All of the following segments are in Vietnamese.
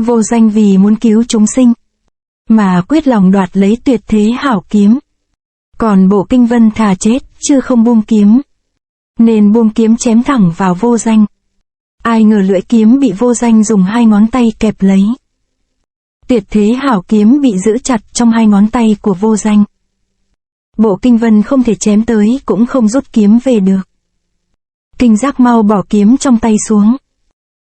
Vô Danh vì muốn cứu chúng sinh, mà quyết lòng đoạt lấy tuyệt thế hảo kiếm. Còn Bộ Kinh Vân thà chết, chứ không buông kiếm. Nên buông kiếm chém thẳng vào Vô Danh. Ai ngờ lưỡi kiếm bị Vô Danh dùng hai ngón tay kẹp lấy. Tuyệt thế hảo kiếm bị giữ chặt trong hai ngón tay của Vô Danh. Bộ Kinh Vân không thể chém tới, cũng không rút kiếm về được. Kinh Giác mau bỏ kiếm trong tay xuống.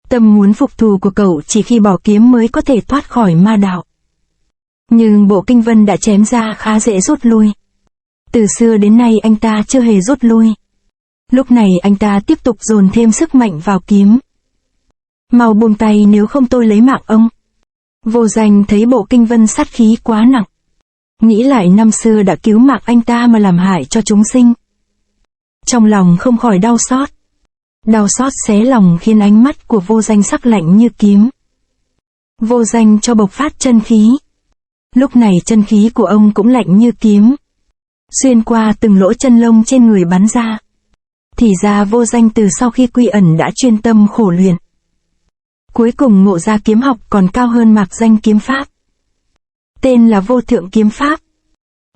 Tâm muốn phục thù của cậu chỉ khi bỏ kiếm mới có thể thoát khỏi ma đạo. Nhưng Bộ Kinh Vân đã chém ra khá dễ rút lui. Từ xưa đến nay anh ta chưa hề rút lui. Lúc này anh ta tiếp tục dồn thêm sức mạnh vào kiếm. Mau buông tay nếu không tôi lấy mạng ông. Vô Danh thấy Bộ Kinh Vân sát khí quá nặng. Nghĩ lại năm xưa đã cứu mạng anh ta mà làm hại cho chúng sinh. Trong lòng không khỏi đau xót. Đau xót xé lòng khiến ánh mắt của Vô Danh sắc lạnh như kiếm. Vô Danh cho bộc phát chân khí. Lúc này chân khí của ông cũng lạnh như kiếm. Xuyên qua từng lỗ chân lông trên người bắn ra. Thì ra Vô Danh từ sau khi quy ẩn đã chuyên tâm khổ luyện. Cuối cùng ngộ ra kiếm học còn cao hơn mạc danh kiếm pháp. Tên là Vô Thượng Kiếm Pháp.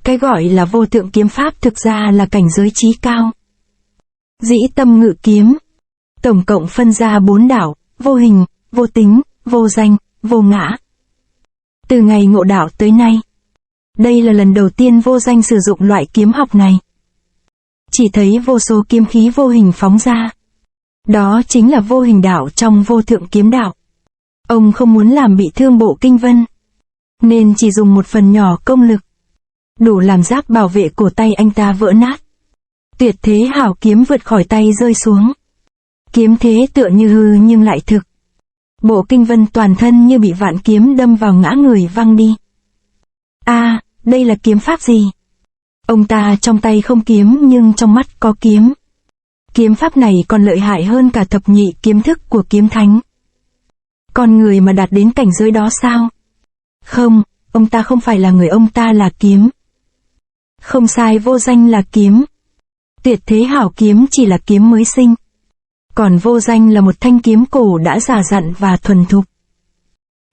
Cái gọi là Vô Thượng Kiếm Pháp thực ra là cảnh giới trí cao. Dĩ tâm ngự kiếm. Tổng cộng phân ra 4 đạo: vô hình, vô tính, vô danh, vô ngã. Từ ngày ngộ đạo tới nay, đây là lần đầu tiên Vô Danh sử dụng loại kiếm học này. Chỉ thấy vô số kiếm khí vô hình phóng ra. Đó chính là vô hình đạo trong Vô Thượng Kiếm Đạo. Ông không muốn làm bị thương Bộ Kinh Vân, nên chỉ dùng một phần nhỏ công lực, đủ làm giáp bảo vệ cổ tay anh ta vỡ nát. Tuyệt thế hảo kiếm vượt khỏi tay rơi xuống. Kiếm thế tựa như hư nhưng lại thực. Bộ Kinh Vân toàn thân như bị vạn kiếm đâm vào ngã người văng đi. Đây là kiếm pháp gì? Ông ta trong tay không kiếm nhưng trong mắt có kiếm. Kiếm pháp này còn lợi hại hơn cả thập nhị kiếm thức của kiếm thánh. Con người mà đạt đến cảnh giới đó sao? Không, ông ta không phải là người, ông ta là kiếm. Không sai, Vô Danh là kiếm. Tuyệt thế hảo kiếm chỉ là kiếm mới sinh. Còn Vô Danh là một thanh kiếm cổ đã già dặn và thuần thục.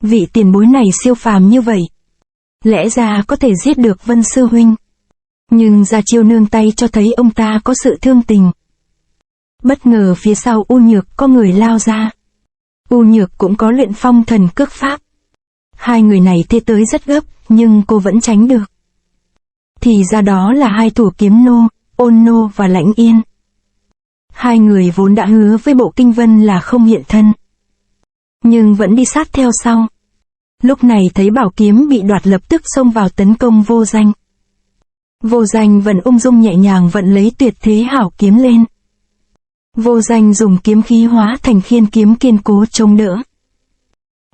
Vị tiền bối này siêu phàm như vậy, lẽ ra có thể giết được Vân sư huynh. Nhưng ra chiêu nương tay cho thấy ông ta có sự thương tình. Bất ngờ phía sau U Nhược có người lao ra. U Nhược cũng có luyện phong thần cước pháp. Hai người này thế tới rất gấp, nhưng cô vẫn tránh được. Thì ra đó là hai thủ kiếm nô, Ôn Nô và Lãnh Yên. Hai người vốn đã hứa với Bộ Kinh Vân là không hiện thân, nhưng vẫn đi sát theo sau. Lúc này thấy bảo kiếm bị đoạt lập tức xông vào tấn công Vô Danh. Vô Danh vẫn ung dung nhẹ nhàng vận lấy tuyệt thế hảo kiếm lên. Vô Danh dùng kiếm khí hóa thành khiên kiếm kiên cố chống đỡ.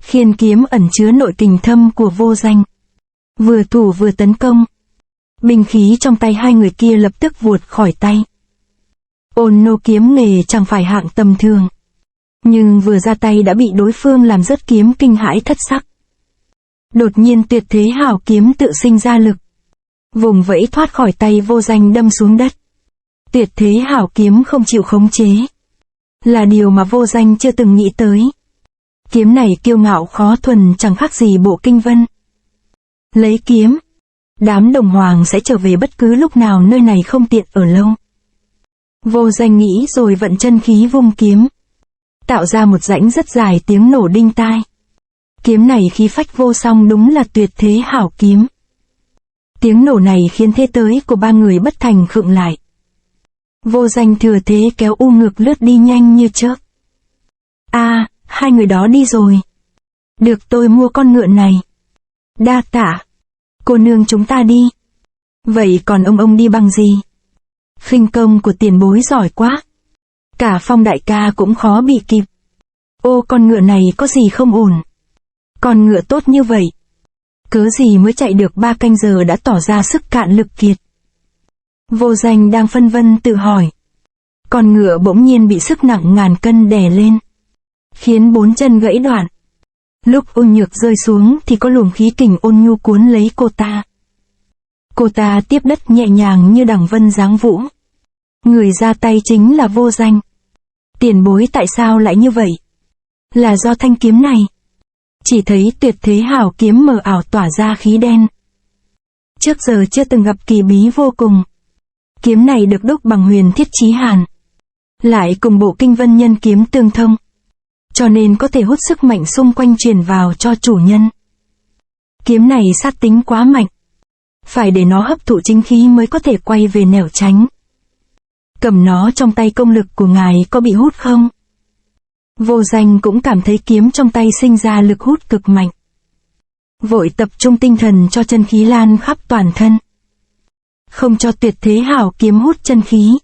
Khiên kiếm ẩn chứa nội kình thâm của Vô Danh. Vừa thủ vừa tấn công. Binh khí trong tay hai người kia lập tức vụt khỏi tay. Ôn Nô kiếm nghề chẳng phải hạng tầm thường, nhưng vừa ra tay đã bị đối phương làm rớt kiếm, kinh hãi thất sắc. Đột nhiên tuyệt thế hảo kiếm tự sinh ra lực, vùng vẫy thoát khỏi tay Vô Danh đâm xuống đất. Tuyệt thế hảo kiếm không chịu khống chế, là điều mà Vô Danh chưa từng nghĩ tới. Kiếm này kiêu ngạo khó thuần, chẳng khác gì Bộ Kinh Vân. Lấy kiếm, đám đồng hoàng sẽ trở về bất cứ lúc nào, nơi này không tiện ở lâu. Vô Danh nghĩ rồi vận chân khí vung kiếm, tạo ra một rãnh rất dài, tiếng nổ đinh tai. Kiếm này khí phách vô song, đúng là tuyệt thế hảo kiếm. Tiếng nổ này khiến thế tới của ba người bất thành khựng lại. Vô Danh thừa thế kéo U Ngược lướt đi nhanh như chớp. Hai người đó đi rồi. Được, tôi mua con ngựa này. Đa tạ. Cô nương chúng ta đi. Vậy còn ông đi bằng gì? Khinh công của tiền bối giỏi quá. Cả Phong đại ca cũng khó bị kịp. Ô, con ngựa này có gì không ổn? Con ngựa tốt như vậy, cớ gì mới chạy được 3 canh giờ đã tỏ ra sức cạn lực kiệt? Vô Danh đang phân vân tự hỏi. Con ngựa bỗng nhiên bị sức nặng ngàn cân đè lên, khiến 4 chân gãy đoạn. Lúc U Nhược rơi xuống thì có luồng khí kình ôn nhu cuốn lấy cô ta. Cô ta tiếp đất nhẹ nhàng như đằng vân giáng vũ. Người ra tay chính là Vô Danh. Tiền bối tại sao lại như vậy? Là do thanh kiếm này. Chỉ thấy tuyệt thế hảo kiếm mờ ảo tỏa ra khí đen. Trước giờ chưa từng gặp kỳ bí vô cùng. Kiếm này được đúc bằng huyền thiết chí hàn, lại cùng bộ kinh vân nhân kiếm tương thông, cho nên có thể hút sức mạnh xung quanh truyền vào cho chủ nhân. Kiếm này sát tính quá mạnh, phải để nó hấp thụ chính khí mới có thể quay về nẻo tránh. Cầm nó trong tay công lực của ngài có bị hút không? Vô Danh cũng cảm thấy kiếm trong tay sinh ra lực hút cực mạnh. Vội tập trung tinh thần cho chân khí lan khắp toàn thân. Không cho tuyệt thế hảo kiếm hút chân khí.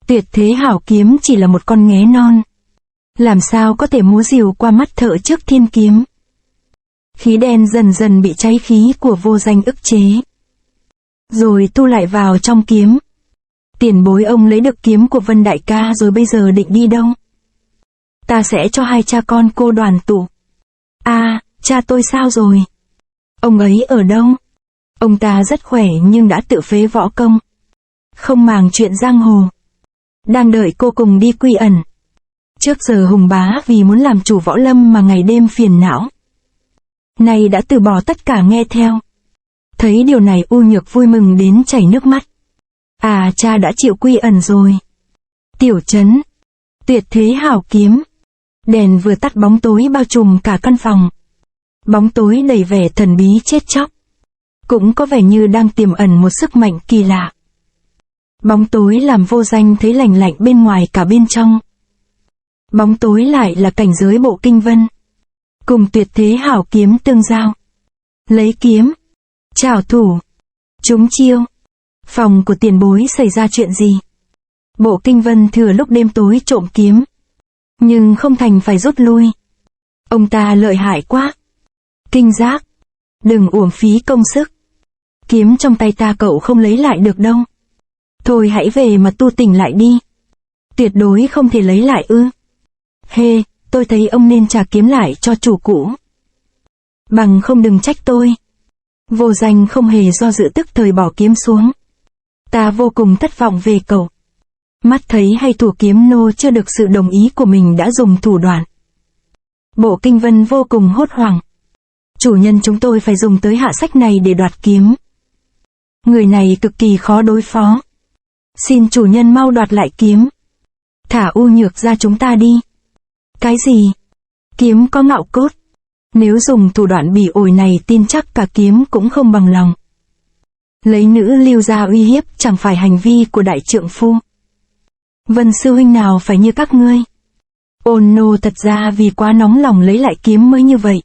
Tuyệt thế hảo kiếm chỉ là một con nghé non. Làm sao có thể múa rìu qua mắt thợ trước thiên kiếm. Khí đen dần dần bị cháy khí của Vô Danh ức chế. Rồi tu lại vào trong kiếm. Tiền bối ông lấy được kiếm của Vân đại ca rồi bây giờ định đi đâu? Ta sẽ cho hai cha con cô đoàn tụ. À, cha tôi sao rồi? Ông ấy ở đâu? Ông ta rất khỏe nhưng đã tự phế võ công. Không màng chuyện giang hồ. Đang đợi cô cùng đi quy ẩn. Trước giờ Hùng bá vì muốn làm chủ võ lâm mà ngày đêm phiền não. Nay đã từ bỏ tất cả nghe theo. Thấy điều này U Nhược vui mừng đến chảy nước mắt. À, cha đã chịu quy ẩn rồi. Tiểu trấn. Tuyệt thế hảo kiếm. Đèn vừa tắt bóng tối bao trùm cả căn phòng. Bóng tối đầy vẻ thần bí chết chóc. Cũng có vẻ như đang tiềm ẩn một sức mạnh kỳ lạ. Bóng tối làm Vô Danh thấy lạnh lạnh bên ngoài cả bên trong. Bóng tối lại là cảnh giới bộ kinh vân. Cùng tuyệt thế hảo kiếm tương giao. Lấy kiếm. Trảo thủ. Trúng chiêu. Phòng của tiền bối xảy ra chuyện gì? Bộ kinh vân thừa lúc đêm tối trộm kiếm. Nhưng không thành phải rút lui. Ông ta lợi hại quá. Kinh giác. Đừng uổng phí công sức. Kiếm trong tay ta cậu không lấy lại được đâu. Thôi hãy về mà tu tỉnh lại đi. Tuyệt đối không thể lấy lại ư? Hê, tôi thấy ông nên trả kiếm lại cho chủ cũ. Bằng không đừng trách tôi. Vô Danh không hề do dự tức thời bỏ kiếm xuống. Ta vô cùng thất vọng về cậu. Mắt thấy hay thủ kiếm nô chưa được sự đồng ý của mình đã dùng thủ đoạn. Bộ kinh vân vô cùng hốt hoảng. Chủ nhân chúng tôi phải dùng tới hạ sách này để đoạt kiếm. Người này cực kỳ khó đối phó. Xin chủ nhân mau đoạt lại kiếm. Thả U Nhược ra chúng ta đi. Cái gì? Kiếm có ngạo cốt. Nếu dùng thủ đoạn bỉ ổi này tin chắc cả kiếm cũng không bằng lòng. Lấy nữ lưu ra uy hiếp chẳng phải hành vi của đại trượng phu. Vân sư huynh nào phải như các ngươi. Ôn nô thật ra vì quá nóng lòng lấy lại kiếm mới như vậy.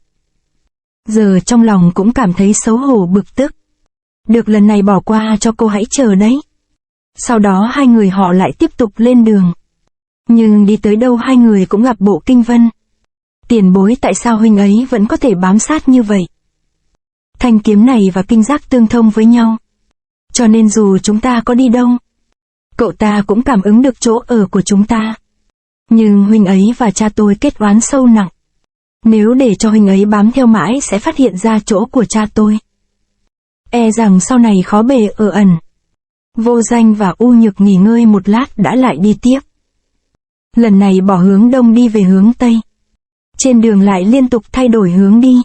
Giờ trong lòng cũng cảm thấy xấu hổ bực tức. Được lần này bỏ qua cho cô hãy chờ đấy. Sau đó hai người họ lại tiếp tục lên đường. Nhưng đi tới đâu hai người cũng gặp bộ kinh vân. Tiền bối tại sao huynh ấy vẫn có thể bám sát như vậy? Thanh kiếm này và kinh giác tương thông với nhau. Cho nên dù chúng ta có đi đâu, cậu ta cũng cảm ứng được chỗ ở của chúng ta. Nhưng huynh ấy và cha tôi kết oán sâu nặng. Nếu để cho huynh ấy bám theo mãi sẽ phát hiện ra chỗ của cha tôi. E rằng sau này khó bề ở ẩn. Vô Danh và U Nhược nghỉ ngơi một lát đã lại đi tiếp. Lần này bỏ hướng đông đi về hướng tây. Trên đường lại liên tục thay đổi hướng đi.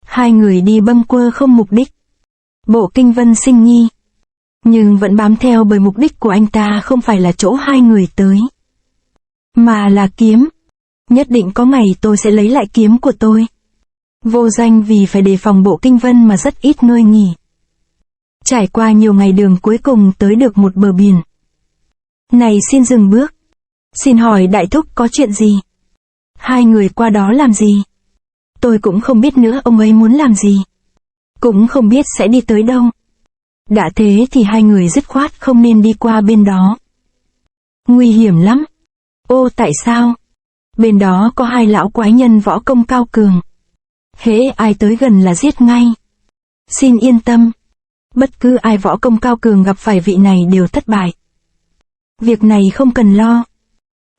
Hai người đi bâng quơ không mục đích. Bộ kinh vân sinh nghi. Nhưng vẫn bám theo bởi mục đích của anh ta không phải là chỗ hai người tới. Mà là kiếm. Nhất định có ngày tôi sẽ lấy lại kiếm của tôi. Vô Danh vì phải đề phòng bộ kinh vân mà rất ít ngơi nghỉ. Trải qua nhiều ngày đường cuối cùng tới được một bờ biển. Này xin dừng bước. Xin hỏi đại thúc có chuyện gì? Hai người qua đó làm gì? Tôi cũng không biết nữa ông ấy muốn làm gì. Cũng không biết sẽ đi tới đâu. Đã thế thì hai người dứt khoát không nên đi qua bên đó. Nguy hiểm lắm. Ô tại sao? Bên đó có hai lão quái nhân võ công cao cường. Hễ ai tới gần là giết ngay. Xin yên tâm. Bất cứ ai võ công cao cường gặp phải vị này đều thất bại. Việc này không cần lo.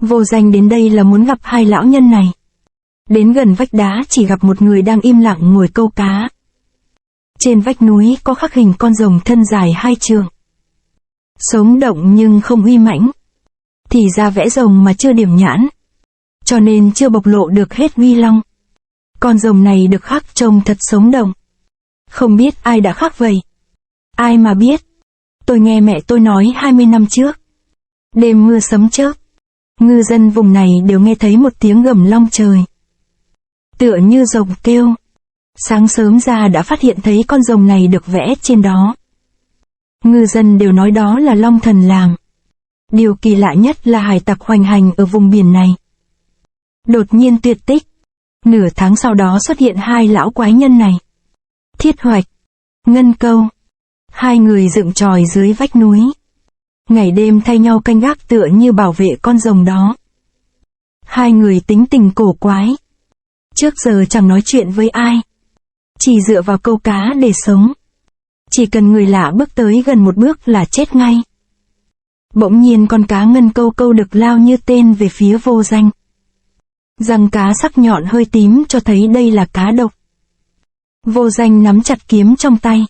Vô Danh đến đây là muốn gặp hai lão nhân này. Đến gần vách đá chỉ gặp một người đang im lặng ngồi câu cá. Trên vách núi có khắc hình con rồng thân dài 2 trượng. Sống động nhưng không uy mãnh. Thì ra vẽ rồng mà chưa điểm nhãn. Cho nên chưa bộc lộ được hết uy long. Con rồng này được khắc trông thật sống động. Không biết ai đã khắc vậy? Ai mà biết? Tôi nghe mẹ tôi nói 20 năm trước. Đêm mưa sấm chớp, ngư dân vùng này đều nghe thấy một tiếng gầm long trời. Tựa như rồng kêu. Sáng sớm ra đã phát hiện thấy con rồng này được vẽ trên đó. Ngư dân đều nói đó là long thần làm. Điều kỳ lạ nhất là hải tặc hoành hành ở vùng biển này đột nhiên tuyệt tích. Nửa tháng sau đó xuất hiện hai lão quái nhân này. Thiết Hoạch, Ngân Câu. Hai người dựng chòi dưới vách núi. Ngày đêm thay nhau canh gác tựa như bảo vệ con rồng đó. Hai người tính tình cổ quái. Trước giờ chẳng nói chuyện với ai. Chỉ dựa vào câu cá để sống. Chỉ cần người lạ bước tới gần một bước là chết ngay. Bỗng nhiên con cá Ngân Câu câu đực lao như tên về phía Vô Danh. Răng cá sắc nhọn hơi tím cho thấy đây là cá độc. Vô Danh nắm chặt kiếm trong tay.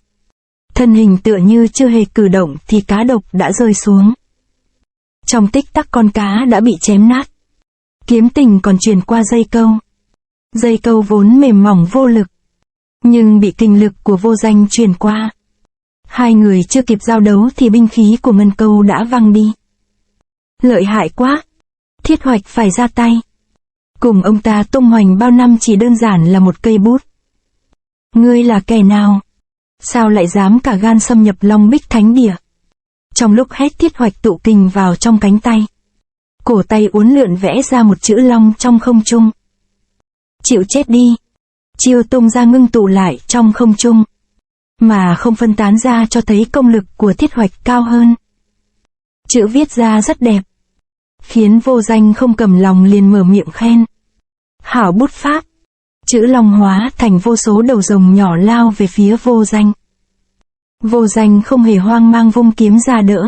Thân hình tựa như chưa hề cử động thì cá độc đã rơi xuống. Trong tích tắc con cá đã bị chém nát. Kiếm tình còn truyền qua dây câu. Dây câu vốn mềm mỏng vô lực, nhưng bị kinh lực của Vô Danh truyền qua. Hai người chưa kịp giao đấu thì binh khí của Ngân Câu đã văng đi. Lợi hại quá. Thiết Hoạch phải ra tay. Cùng ông ta tung hoành bao năm chỉ đơn giản là một cây bút. Ngươi là kẻ nào? Sao lại dám cả gan xâm nhập Long Bích Thánh Địa? Trong lúc hét Thiết Hoạch tụ kình vào trong cánh tay. Cổ tay uốn lượn vẽ ra một chữ long trong không trung. Chịu chết đi. Chiêu tung ra ngưng tụ lại trong không trung. Mà không phân tán ra cho thấy công lực của Thiết Hoạch cao hơn. Chữ viết ra rất đẹp. Khiến Vô Danh không cầm lòng liền mở miệng khen. Hảo bút pháp. Chữ long hóa thành vô số đầu rồng nhỏ lao về phía Vô Danh. Vô Danh không hề hoang mang vung kiếm ra đỡ.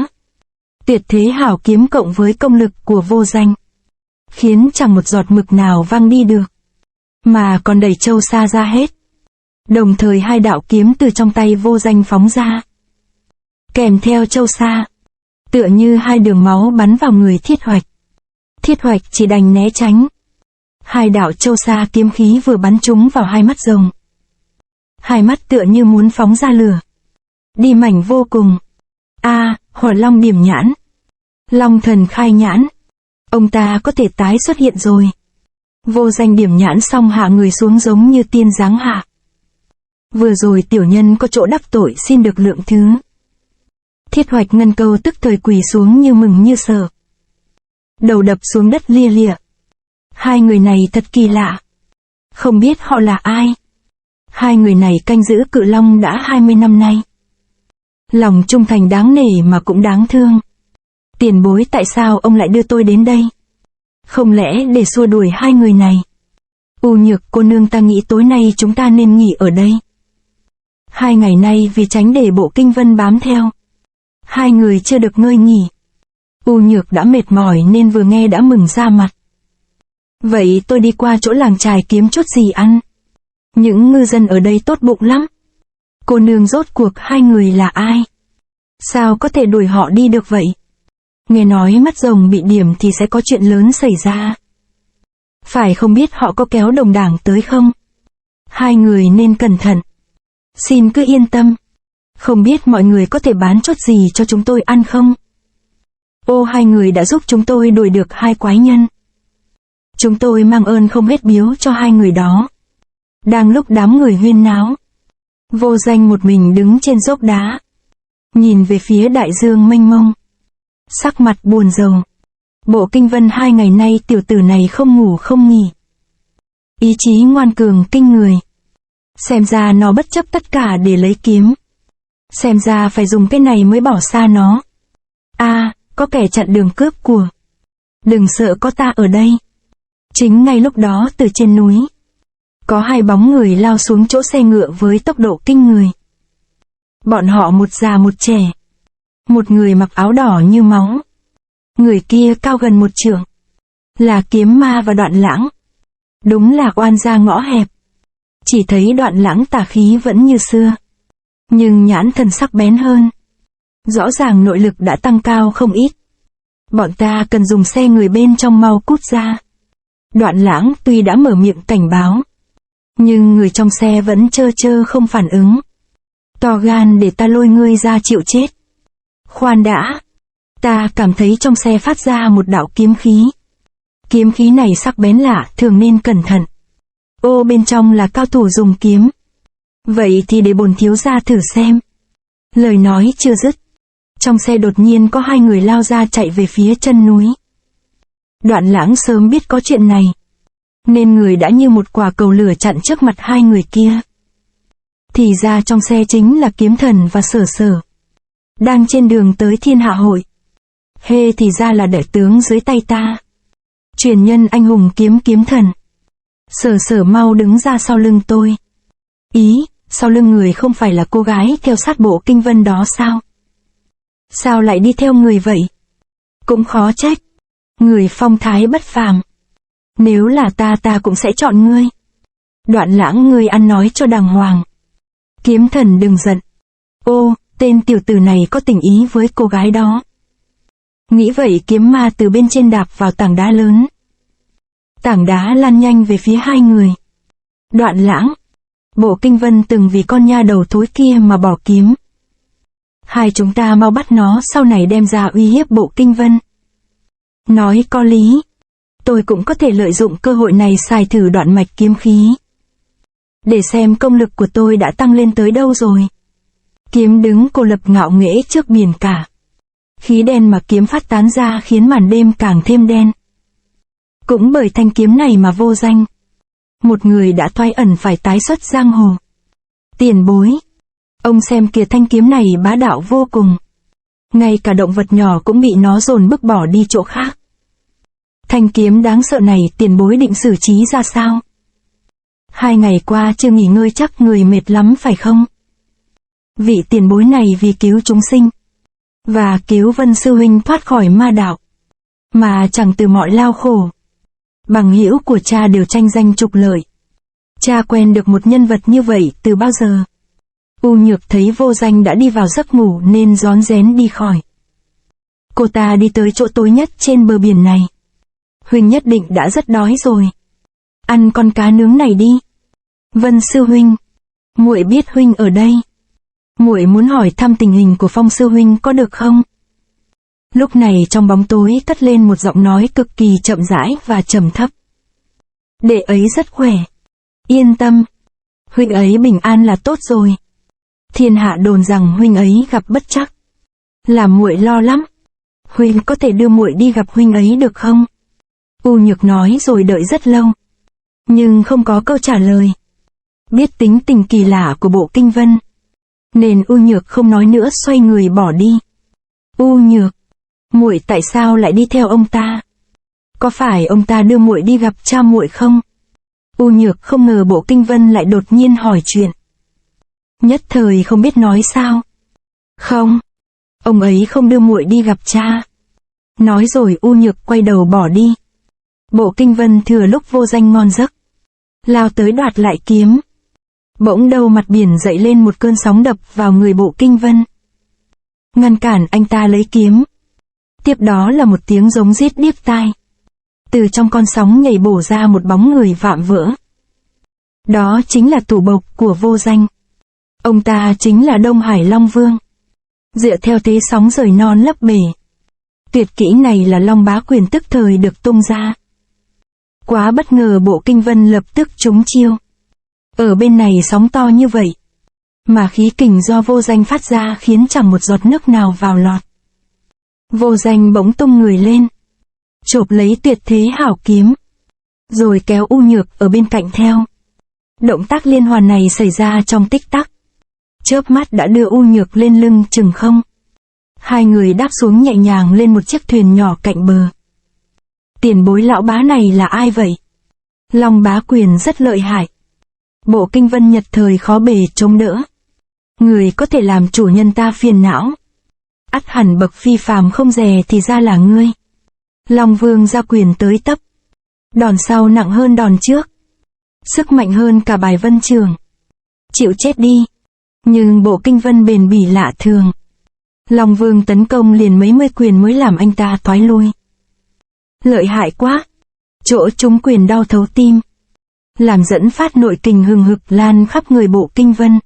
Tuyệt thế hảo kiếm cộng với công lực của Vô Danh, khiến chẳng một giọt mực nào văng đi được, mà còn đẩy châu sa ra hết. Đồng thời hai đạo kiếm từ trong tay Vô Danh phóng ra. Kèm theo châu sa, tựa như hai đường máu bắn vào người Thiết Hoạch. Thiết Hoạch chỉ đành né tránh. Hai đạo châu sa kiếm khí vừa bắn trúng vào hai mắt rồng. Hai mắt tựa như muốn phóng ra lửa. Đi mảnh vô cùng. Hỏa long điểm nhãn. Long thần khai nhãn. Ông ta có thể tái xuất hiện rồi. Vô Danh điểm nhãn xong hạ người xuống giống như tiên giáng hạ. Vừa rồi tiểu nhân có chỗ đắc tội xin được lượng thứ. Thiết Hoạch Ngân Câu tức thời quỳ xuống như mừng như sợ. Đầu đập xuống đất lia lịa. Hai người này thật kỳ lạ. Không biết họ là ai. Hai người này canh giữ Cự Long đã 20 năm nay. Lòng trung thành đáng nể mà cũng đáng thương. Tiền bối, tại sao ông lại đưa tôi đến đây? Không lẽ để xua đuổi hai người này? U Nhược cô nương, ta nghĩ tối nay chúng ta nên nghỉ ở đây. 2 ngày nay vì tránh để Bộ Kinh Vân bám theo, hai người chưa được ngơi nghỉ. U Nhược đã mệt mỏi nên vừa nghe đã mừng ra mặt. Vậy tôi đi qua chỗ làng chài kiếm chút gì ăn. Những ngư dân ở đây tốt bụng lắm. Cô nương, rốt cuộc hai người là ai? Sao có thể đuổi họ đi được vậy? Nghe nói mắt rồng bị điểm thì sẽ có chuyện lớn xảy ra. Phải không biết họ có kéo đồng đảng tới không? Hai người nên cẩn thận. Xin cứ yên tâm. Không biết mọi người có thể bán chút gì cho chúng tôi ăn không? Ô, hai người đã giúp chúng tôi đuổi được hai quái nhân. Chúng tôi mang ơn không hết biếu cho hai người đó. Đang lúc đám người huyên náo, Vô Danh một mình đứng trên dốc đá, nhìn về phía đại dương mênh mông, sắc mặt buồn rầu. Bộ Kinh Vân 2 ngày nay tiểu tử này không ngủ không nghỉ. Ý chí ngoan cường kinh người. Xem ra nó bất chấp tất cả để lấy kiếm. Xem ra phải dùng cái này mới bỏ xa nó. Có kẻ chặn đường cướp của. Đừng sợ, có ta ở đây. Chính ngay lúc đó từ trên núi, có hai bóng người lao xuống chỗ xe ngựa với tốc độ kinh người. Bọn họ một già một trẻ. Một người mặc áo đỏ như máu. Người kia cao gần 1 trượng. Là Kiếm Ma và Đoạn Lãng. Đúng là oan gia ngõ hẹp. Chỉ thấy Đoạn Lãng tà khí vẫn như xưa, nhưng nhãn thần sắc bén hơn. Rõ ràng nội lực đã tăng cao không ít. Bọn ta cần dùng xe người bên trong mau cút ra. Đoạn Lãng tuy đã mở miệng cảnh báo, Nhưng người trong xe vẫn trơ trơ không phản ứng. To gan để ta lôi ngươi ra chịu chết. Khoan đã. Ta cảm thấy trong xe phát ra một đạo kiếm khí. Kiếm khí này sắc bén lạ, thường nên cẩn thận. Ô, bên trong là cao thủ dùng kiếm. Vậy thì để bổn thiếu gia thử xem. Lời nói chưa dứt, trong xe đột nhiên có hai người lao ra chạy về phía chân núi. Đoạn Lãng sớm biết có chuyện này, nên người đã như một quả cầu lửa chặn trước mặt hai người kia. Thì ra trong xe chính là Kiếm Thần và Sở Sở, đang trên đường tới Thiên Hạ Hội. Hê, thì ra là đệ tướng dưới tay ta, truyền nhân anh hùng Kiếm Thần. Sở Sở mau đứng ra sau lưng tôi. Ý, sau lưng người không phải là cô gái theo sát Bộ Kinh Vân đó sao? Sao lại đi theo người vậy? Cũng khó trách, người phong thái bất phàm. Nếu là ta cũng sẽ chọn ngươi. Đoạn Lãng, ngươi ăn nói cho đàng hoàng. Kiếm Thần đừng giận. Ô, tên tiểu tử này có tình ý với cô gái đó. Nghĩ vậy, kiếm ma từ bên trên đạp vào tảng đá lớn. Tảng đá lan nhanh về phía hai người. Đoạn Lãng, Bộ Kinh Vân từng vì con nha đầu thối kia mà bỏ kiếm. Hai chúng ta mau bắt nó, sau này đem ra uy hiếp Bộ Kinh Vân. Nói có lý. Tôi cũng có thể lợi dụng cơ hội này xài thử đoạn mạch kiếm khí, để xem công lực của tôi đã tăng lên tới đâu rồi. Kiếm đứng cô lập ngạo nghễ trước biển cả. Khí đen mà kiếm phát tán ra khiến màn đêm càng thêm đen. Cũng bởi thanh kiếm này mà Vô Danh, một người đã thoái ẩn phải tái xuất giang hồ. Tiền bối, ông xem kìa, thanh kiếm này bá đạo vô cùng. Ngay cả động vật nhỏ cũng bị nó dồn bức bỏ đi chỗ khác. Thanh kiếm đáng sợ này tiền bối định xử trí ra sao? 2 ngày qua chưa nghỉ ngơi chắc người mệt lắm phải không? Vị tiền bối này vì cứu chúng sinh, và cứu Vân sư huynh thoát khỏi ma đạo, mà chẳng từ mọi lao khổ. Bằng hữu của cha đều tranh danh trục lợi. Cha quen được một nhân vật như vậy từ bao giờ? U Nhược thấy Vô Danh đã đi vào giấc ngủ nên rón rén đi khỏi. Cô ta đi tới chỗ tối nhất trên bờ biển này. Huynh nhất định đã rất đói rồi. Ăn con cá nướng này đi. Vân sư huynh, muội biết huynh ở đây. Muội muốn hỏi thăm tình hình của Phong sư huynh có được không? Lúc này trong bóng tối cất lên một giọng nói cực kỳ chậm rãi và trầm thấp. Đệ ấy rất khỏe. Yên tâm. Huynh ấy bình an là tốt rồi. Thiên hạ đồn rằng huynh ấy gặp bất trắc, làm muội lo lắm. Huynh có thể đưa muội đi gặp huynh ấy được không? U Nhược nói rồi đợi rất lâu, nhưng không có câu trả lời. Biết tính tình kỳ lạ của Bộ Kinh Vân, nên U Nhược không nói nữa, xoay người bỏ đi. U Nhược, muội tại sao lại đi theo ông ta? Có phải ông ta đưa muội đi gặp cha muội không? U Nhược không ngờ Bộ Kinh Vân lại đột nhiên hỏi chuyện. Nhất thời không biết nói sao. Không, ông ấy không đưa muội đi gặp cha. Nói rồi U Nhược quay đầu bỏ đi. Bộ Kinh Vân thừa lúc Vô Danh ngon giấc, lao tới đoạt lại kiếm. Bỗng đầu mặt biển dậy lên một cơn sóng đập vào người Bộ Kinh Vân, ngăn cản anh ta lấy kiếm. Tiếp đó là một tiếng giống rít điếc tai. Từ trong con sóng nhảy bổ ra một bóng người vạm vỡ. Đó chính là Tủ Bộc của Vô Danh. Ông ta chính là Đông Hải Long Vương. Dựa theo thế sóng rời non lấp bể, tuyệt kỹ này là Long Bá Quyền tức thời được tung ra. Quá bất ngờ, Bộ Kinh Vân lập tức trúng chiêu. Ở bên này sóng to như vậy, mà khí kình do Vô Danh phát ra khiến chẳng một giọt nước nào vào lọt. Vô Danh bỗng tung người lên, chộp lấy tuyệt thế hảo kiếm, rồi kéo U Nhược ở bên cạnh theo. Động tác liên hoàn này xảy ra trong tích tắc, chớp mắt đã đưa U Nhược lên lưng chừng không. Hai người đáp xuống nhẹ nhàng lên một chiếc thuyền nhỏ cạnh bờ. Tiền bối, lão bá này là ai vậy? Long Bá Quyền rất lợi hại. Bộ Kinh Vân nhật thời khó bề chống đỡ. Người có thể làm chủ nhân ta phiền não. Ắt hẳn bậc phi phàm không dè thì ra là ngươi. Long Vương ra quyền tới tấp. Đòn sau nặng hơn đòn trước, sức mạnh hơn cả bài Vân Trường. Chịu chết đi. Nhưng Bộ Kinh Vân bền bỉ lạ thường. Long Vương tấn công liền mấy mươi quyền mới làm anh ta thoái lui. Lợi hại quá. Chỗ trúng quyền đau thấu tim. làm dẫn phát nội kình hừng hực lan khắp người Bộ Kinh Vân.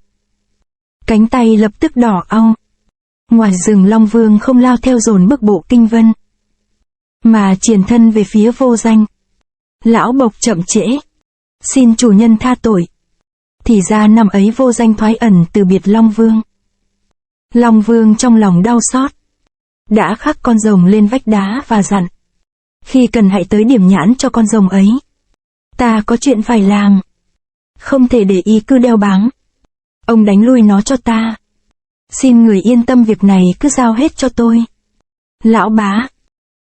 Cánh tay lập tức đỏ au. Ngoài rừng Long Vương không lao theo dồn bước Bộ Kinh Vân, mà triển thân về phía Vô Danh. Lão Bộc chậm trễ, xin chủ nhân tha tội. Thì ra năm ấy Vô Danh thoái ẩn từ biệt Long Vương. Long Vương trong lòng đau xót, đã khắc con rồng lên vách đá và dặn, khi cần hãy tới điểm nhãn cho con rồng ấy. Ta có chuyện phải làm, không thể để ý cứ đeo bám. Ông đánh lui nó cho ta. Xin người yên tâm, việc này cứ giao hết cho tôi. Lão bá,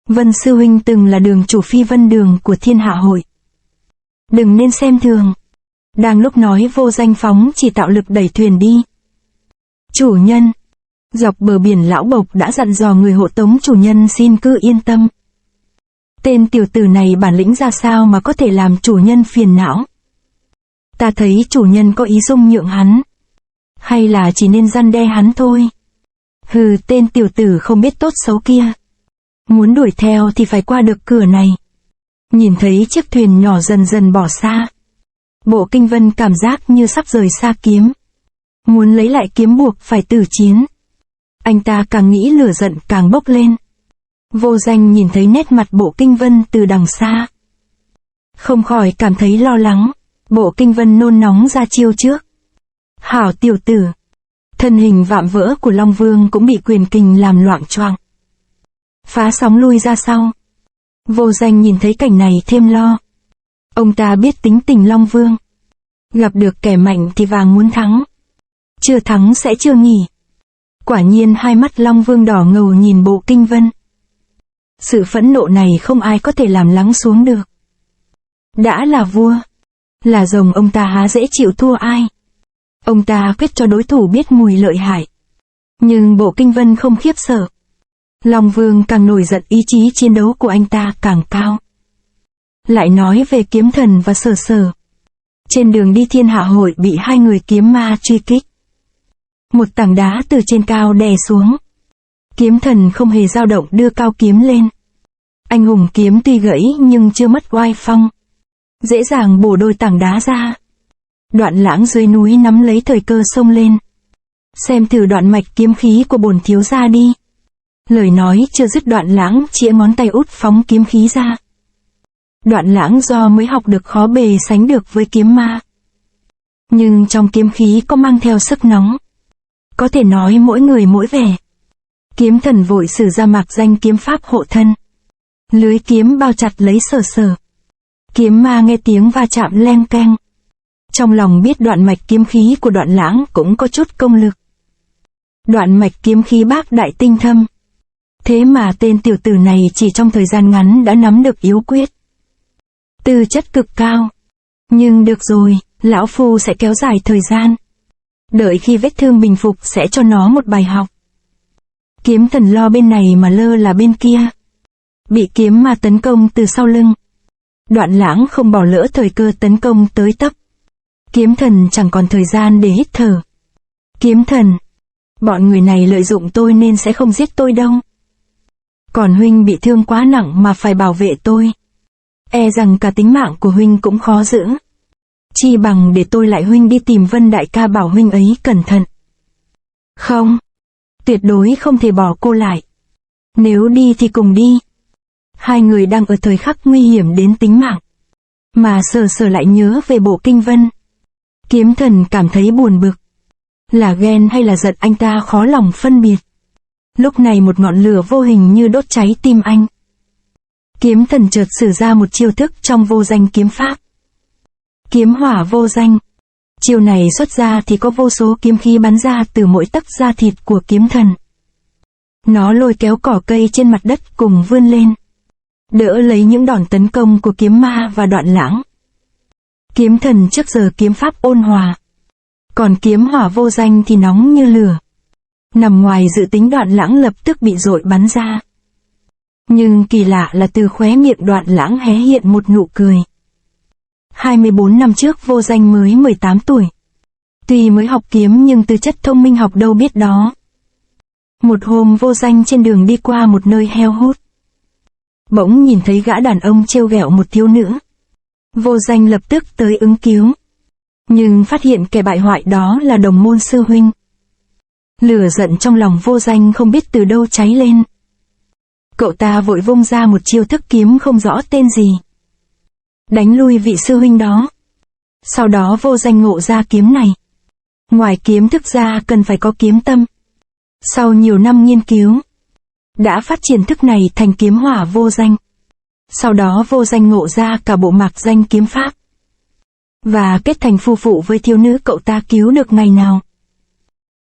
Vân sư huynh từng là đường chủ Phi Vân Đường của Thiên Hạ Hội, đừng nên xem thường. Đang lúc nói, Vô Danh phóng chỉ tạo lực đẩy thuyền đi. Chủ nhân, dọc bờ biển Lão Bộc đã dặn dò người hộ tống, chủ nhân xin cứ yên tâm. Tên tiểu tử này bản lĩnh ra sao mà có thể làm chủ nhân phiền não. Ta thấy chủ nhân có ý dung nhượng hắn, hay là chỉ nên răn đe hắn thôi. Hừ, tên tiểu tử không biết tốt xấu kia. Muốn đuổi theo thì phải qua được cửa này. Nhìn thấy chiếc thuyền nhỏ dần dần bỏ xa, Bộ Kinh Vân cảm giác như sắp rời xa kiếm. Muốn lấy lại kiếm buộc phải tử chiến. Anh ta càng nghĩ lửa giận càng bốc lên. Vô Danh nhìn thấy nét mặt Bộ Kinh Vân từ đằng xa, không khỏi cảm thấy lo lắng. Bộ Kinh Vân nôn nóng ra chiêu trước. Hảo tiểu tử. Thân hình vạm vỡ của Long Vương cũng bị quyền kình làm loạng choạng, phá sóng lui ra sau. Vô Danh nhìn thấy cảnh này thêm lo. Ông ta biết tính tình Long Vương, gặp được kẻ mạnh thì vàng muốn thắng, chưa thắng sẽ chưa nghỉ. Quả nhiên hai mắt Long Vương đỏ ngầu nhìn Bộ Kinh Vân. Sự phẫn nộ này không ai có thể làm lắng xuống được. Đã là vua, là rồng, ông ta há dễ chịu thua ai. Ông ta quyết cho đối thủ biết mùi lợi hại. Nhưng Bộ Kinh Vân không khiếp sợ. Long Vương càng nổi giận, ý chí chiến đấu của anh ta càng cao. Lại nói về Kiếm Thần và Sở Sở. Trên đường đi Thiên Hạ Hội bị hai người kiếm ma truy kích. Một tảng đá từ trên cao đè xuống. Kiếm Thần không hề dao động, đưa cao kiếm lên. Anh hùng kiếm tuy gãy nhưng chưa mất oai phong, dễ dàng bổ đôi tảng đá ra. Đoạn Lãng dưới núi nắm lấy thời cơ xông lên. Xem thử đoạn mạch kiếm khí của bổn thiếu gia đi. Lời nói chưa dứt, Đoạn Lãng chĩa ngón tay út phóng kiếm khí ra. Đoạn Lãng do mới học được khó bề sánh được với kiếm ma. Nhưng trong kiếm khí có mang theo sức nóng. Có thể nói mỗi người mỗi vẻ. Kiếm Thần vội sử ra mạc danh kiếm pháp hộ thân. Lưới kiếm bao chặt lấy Sở Sở. Kiếm ma nghe tiếng va chạm leng keng. Trong lòng biết đoạn mạch kiếm khí của Đoạn Lãng cũng có chút công lực. Đoạn mạch kiếm khí bác đại tinh thâm. Thế mà tên tiểu tử này chỉ trong thời gian ngắn đã nắm được yếu quyết. Tư chất cực cao. Nhưng được rồi, lão phu sẽ kéo dài thời gian. Đợi khi vết thương bình phục sẽ cho nó một bài học. Kiếm Thần lo bên này mà lơ là bên kia. Bị kiếm ma tấn công từ sau lưng. Đoạn Lãng không bỏ lỡ thời cơ tấn công tới tấp. Kiếm Thần chẳng còn thời gian để hít thở. Kiếm Thần, bọn người này lợi dụng tôi nên sẽ không giết tôi đâu. Còn huynh bị thương quá nặng mà phải bảo vệ tôi. E rằng cả tính mạng của huynh cũng khó giữ. Chi bằng để tôi lại huynh đi tìm Vân đại ca, bảo huynh ấy cẩn thận. Không, tuyệt đối không thể bỏ cô lại. Nếu đi thì cùng đi. Hai người đang ở thời khắc nguy hiểm đến tính mạng. Mà Sở Sở lại nhớ về Bộ Kinh Vân. Kiếm Thần cảm thấy buồn bực. Là ghen hay là giận anh ta khó lòng phân biệt. Lúc này một ngọn lửa vô hình như đốt cháy tim anh. Kiếm Thần chợt sử ra một chiêu thức trong Vô Danh kiếm pháp. Kiếm hỏa vô danh. Chiêu này xuất ra thì có vô số kiếm khí bắn ra từ mỗi tấc da thịt của Kiếm Thần. Nó lôi kéo cỏ cây trên mặt đất cùng vươn lên, đỡ lấy những đòn tấn công của kiếm ma và Đoạn Lãng. Kiếm Thần trước giờ kiếm pháp ôn hòa, còn kiếm hỏa vô danh thì nóng như lửa. Nằm ngoài dự tính, Đoạn Lãng lập tức bị dội bắn ra. Nhưng kỳ lạ là từ khóe miệng Đoạn Lãng hé hiện một nụ cười. 24 năm trước Vô Danh mới 18 tuổi. Tuy mới học kiếm nhưng tư chất thông minh học đâu biết đó. Một hôm Vô Danh trên đường đi qua một nơi heo hút. Bỗng nhìn thấy gã đàn ông trêu ghẹo một thiếu nữ. Vô Danh lập tức tới ứng cứu. Nhưng phát hiện kẻ bại hoại đó là đồng môn sư huynh. Lửa giận trong lòng Vô Danh không biết từ đâu cháy lên. Cậu ta vội vung ra một chiêu thức kiếm không rõ tên gì. Đánh lui vị sư huynh đó. Sau đó Vô Danh ngộ ra kiếm này. Ngoài kiếm thức ra cần phải có kiếm tâm. Sau nhiều năm nghiên cứu, đã phát triển thức này thành kiếm hỏa vô danh. Sau đó Vô Danh ngộ ra cả bộ mạc danh kiếm pháp. Và kết thành phu phụ với thiếu nữ cậu ta cứu được ngày nào.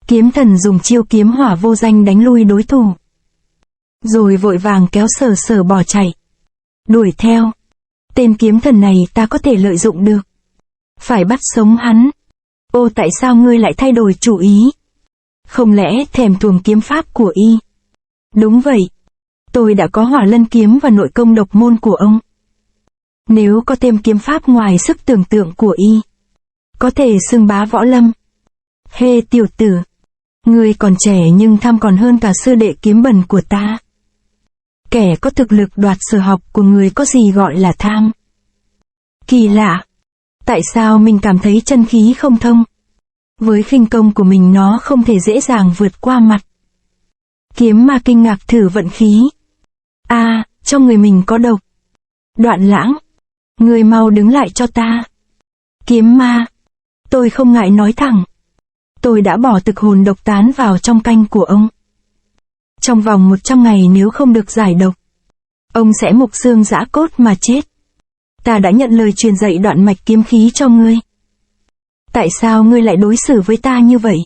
Kiếm thần dùng chiêu kiếm hỏa vô danh đánh lui đối thủ. Rồi vội vàng kéo Sở Sở bỏ chạy. Đuổi theo. Tên kiếm thần này ta có thể lợi dụng được. Phải bắt sống hắn. Ô, tại sao ngươi lại thay đổi chủ ý? Không lẽ thèm thuồng kiếm pháp của y? Đúng vậy. Tôi đã có Hỏa Lân kiếm và nội công độc môn của ông. Nếu có thêm kiếm pháp ngoài sức tưởng tượng của y, có thể xưng bá võ lâm. Hê tiểu tử, ngươi còn trẻ nhưng tham còn hơn cả sư đệ kiếm bẩn của ta. Kẻ có thực lực đoạt sở học của người có gì gọi là tham? Kỳ lạ. Tại sao mình cảm thấy chân khí không thông? Với khinh công của mình nó không thể dễ dàng vượt qua mặt. Kiếm ma kinh ngạc thử vận khí. Trong người mình có độc. Đoạn Lãng, ngươi mau đứng lại cho ta. Kiếm ma, tôi không ngại nói thẳng. Tôi đã bỏ thực hồn độc tán vào trong canh của ông. Trong vòng 100 ngày nếu không được giải độc, ông sẽ mục xương giã cốt mà chết. Ta đã nhận lời truyền dạy đoạn mạch kiếm khí cho ngươi. Tại sao ngươi lại đối xử với ta như vậy?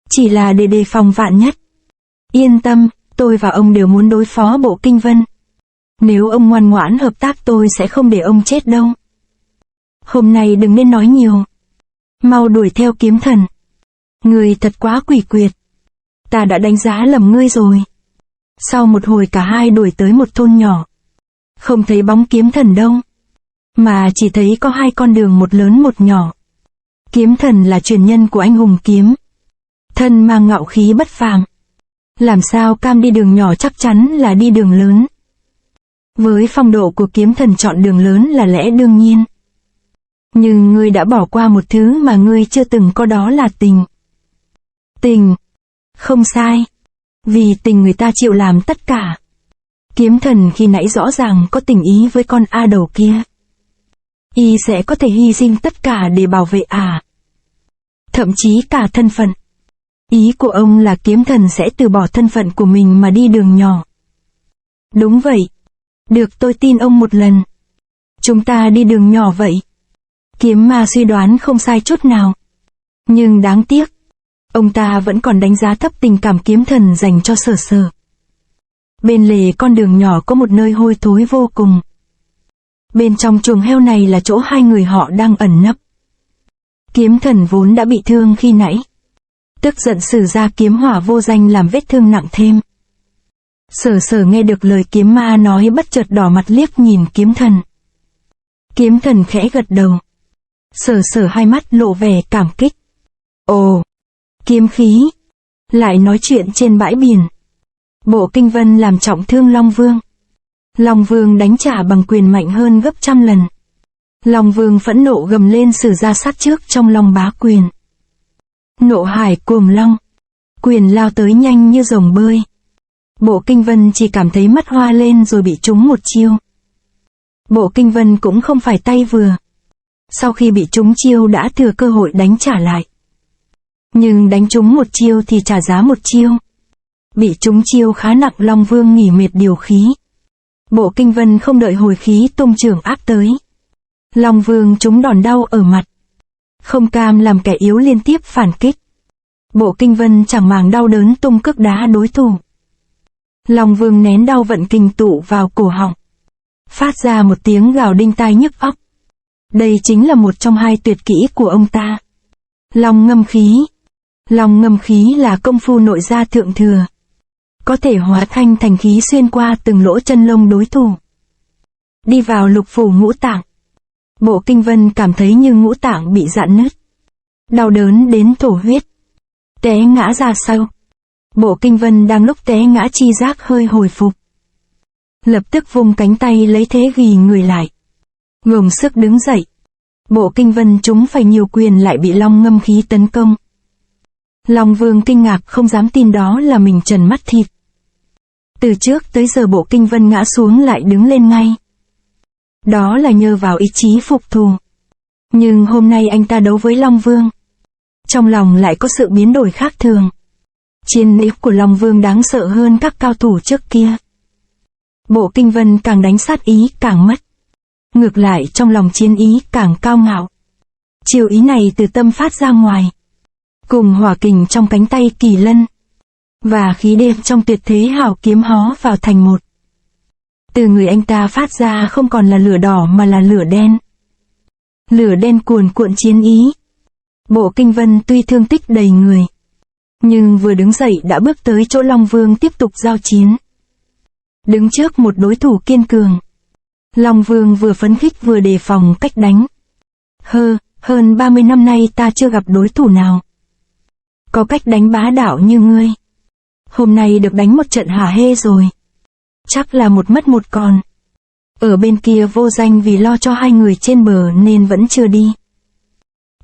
Chỉ là để đề phòng vạn nhất. Yên tâm, tôi và ông đều muốn đối phó Bộ Kinh Vân. Nếu ông ngoan ngoãn hợp tác tôi sẽ không để ông chết đâu. Hôm nay đừng nên nói nhiều. Mau đuổi theo kiếm thần. Ngươi thật quá quỷ quyệt. Ta đã đánh giá lầm ngươi rồi. Sau một hồi cả hai đuổi tới một thôn nhỏ. Không thấy bóng kiếm thần đâu. Mà chỉ thấy có hai con đường, một lớn một nhỏ. Kiếm thần là truyền nhân của anh hùng kiếm. Thân mang ngạo khí bất phàm. Làm sao cam đi đường nhỏ, chắc chắn là đi đường lớn. Với phong độ của kiếm thần chọn đường lớn là lẽ đương nhiên. Nhưng ngươi đã bỏ qua một thứ mà ngươi chưa từng có, đó là tình. Tình. Không sai. Vì tình người ta chịu làm tất cả. Kiếm thần khi nãy rõ ràng có tình ý với con A Đầu kia. Y sẽ có thể hy sinh tất cả để bảo vệ thậm chí cả thân phận. Ý của ông là kiếm thần sẽ từ bỏ thân phận của mình mà đi đường nhỏ. Đúng vậy. Được, tôi tin ông một lần. Chúng ta đi đường nhỏ vậy. Kiếm ma suy đoán không sai chút nào. Nhưng đáng tiếc, ông ta vẫn còn đánh giá thấp tình cảm kiếm thần dành cho Sở Sở. Bên lề con đường nhỏ có một nơi hôi thối vô cùng. Bên trong chuồng heo này là chỗ hai người họ đang ẩn nấp. Kiếm thần vốn đã bị thương khi nãy. Tức giận sử ra kiếm hỏa vô danh làm vết thương nặng thêm. Sở Sở nghe được lời kiếm ma nói bất chợt đỏ mặt liếc nhìn kiếm thần. Kiếm thần khẽ gật đầu. Sở Sở hai mắt lộ vẻ cảm kích. Ồ, kiếm khí. Lại nói chuyện trên bãi biển. Bộ Kinh Vân làm trọng thương Long Vương. Long Vương đánh trả bằng quyền mạnh hơn gấp 100 lần. Long Vương phẫn nộ gầm lên sử ra sát trước trong Long Bá Quyền. Nộ hải cuồng long. Quyền lao tới nhanh như rồng bơi. Bộ Kinh Vân chỉ cảm thấy mắt hoa lên rồi bị trúng một chiêu. Bộ Kinh Vân cũng không phải tay vừa. Sau khi bị trúng chiêu đã thừa cơ hội đánh trả lại. Nhưng đánh trúng một chiêu thì trả giá một chiêu. Bị trúng chiêu khá nặng, Long Vương nghỉ mệt điều khí. Bộ Kinh Vân không đợi hồi khí tung chưởng áp tới. Long Vương trúng đòn đau ở mặt. Không cam làm kẻ yếu liên tiếp phản kích. Bộ Kinh Vân chẳng màng đau đớn tung cước đá đối thủ. Long Vương nén đau vận kinh tụ vào cổ họng. Phát ra một tiếng gào đinh tai nhức óc. Đây chính là một trong hai tuyệt kỹ của ông ta. Long ngâm khí. Long ngâm khí là công phu nội gia thượng thừa. Có thể hóa thanh thành khí xuyên qua từng lỗ chân lông đối thủ. Đi vào lục phủ ngũ tạng. Bộ Kinh Vân cảm thấy như ngũ tạng bị rạn nứt. Đau đớn đến thổ huyết. Té ngã ra sau. Bộ Kinh Vân đang lúc té ngã chi giác hơi hồi phục. Lập tức vung cánh tay lấy thế ghi người lại. gồng sức đứng dậy. Bộ kinh vân chúng phải nhiều quyền lại bị Long ngâm khí tấn công. Long Vương kinh ngạc không dám tin đó là mình trần mắt thịt. Từ trước tới giờ bộ kinh vân ngã xuống lại đứng lên ngay. Đó là nhờ vào ý chí phục thù. Nhưng hôm nay anh ta đấu với Long Vương. Trong lòng lại có sự biến đổi khác thường. Chiến ý của Long Vương đáng sợ hơn các cao thủ trước kia. Bộ kinh vân càng đánh sát ý càng mất. Ngược lại trong lòng chiến ý càng cao ngạo. Chiều ý này từ tâm phát ra ngoài. Cùng hỏa kình trong cánh tay Kỳ Lân. Và khí đêm trong tuyệt thế hảo kiếm hó vào thành một. Từ người anh ta phát ra không còn là lửa đỏ mà là lửa đen. Lửa đen cuồn cuộn chiến ý. Bộ kinh vân tuy thương tích đầy người. Nhưng vừa đứng dậy đã bước tới chỗ Long Vương tiếp tục giao chiến. Đứng trước một đối thủ kiên cường. Long Vương vừa phấn khích vừa đề phòng cách đánh. Hơn 30 năm nay ta chưa gặp đối thủ nào có cách đánh bá đạo như ngươi. Hôm nay được đánh một trận hả hê rồi. Chắc là một mất một còn. Ở bên kia Vô Danh vì lo cho hai người trên bờ nên vẫn chưa đi.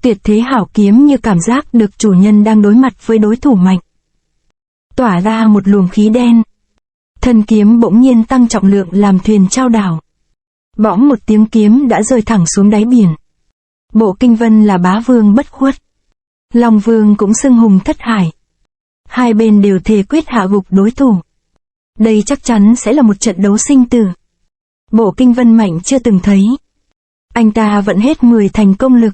Tuyệt thế hảo kiếm như cảm giác được chủ nhân đang đối mặt với đối thủ mạnh. Tỏa ra một luồng khí đen. Thân kiếm bỗng nhiên tăng trọng lượng làm thuyền chao đảo. Bõm một tiếng kiếm đã rơi thẳng xuống đáy biển. Bộ kinh vân là bá vương bất khuất. Long Vương cũng xưng hùng thất hải. Hai bên đều thề quyết hạ gục đối thủ. Đây chắc chắn sẽ là một trận đấu sinh tử. Bộ kinh vân mạnh chưa từng thấy. Anh ta vận hết 10 thành công lực.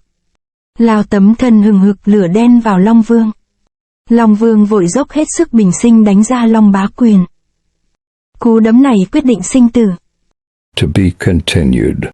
Lao tấm thân hừng hực lửa đen vào Long Vương. Long Vương vội dốc hết sức bình sinh đánh ra Long Bá Quyền. Cú đấm này quyết định sinh tử. To be continued.